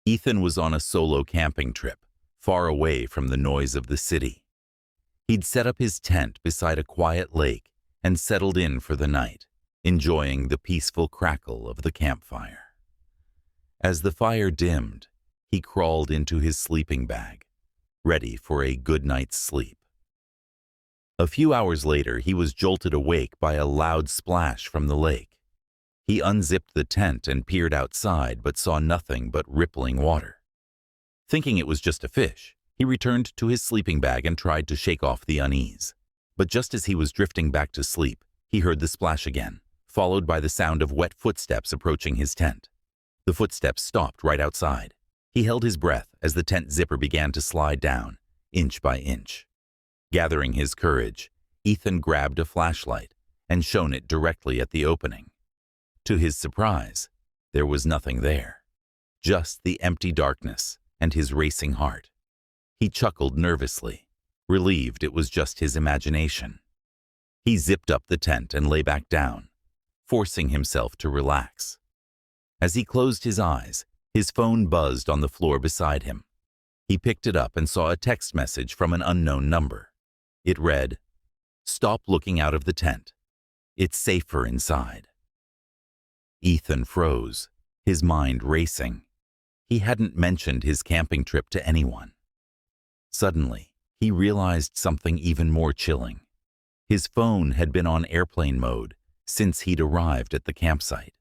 Ethan was on a solo camping trip, far away from the noise of the city. He'd set up his tent beside a quiet lake and settled in for the night, enjoying the peaceful crackle of the campfire. As the fire dimmed, he crawled into his sleeping bag, ready for a good night's sleep. A few hours later, he was jolted awake by a loud splash from the lake. He unzipped the tent and peered outside, but saw nothing but rippling water. Thinking it was just a fish, he returned to his sleeping bag and tried to shake off the unease. But just as he was drifting back to sleep, he heard the splash again, followed by the sound of wet footsteps approaching his tent. The footsteps stopped right outside. He held his breath as the tent zipper began to slide down, inch by inch. Gathering his courage, Ethan grabbed a flashlight and shone it directly at the opening. To his surprise, there was nothing there, just the empty darkness and his racing heart. He chuckled nervously, relieved it was just his imagination. He zipped up the tent and lay back down, forcing himself to relax. As he closed his eyes, his phone buzzed on the floor beside him. He picked it up and saw a text message from an unknown number. It read, "Stop looking out of the tent. It's safer inside." Ethan froze, his mind racing. He hadn't mentioned his camping trip to anyone. Suddenly, he realized something even more chilling. His phone had been on airplane mode since he'd arrived at the campsite.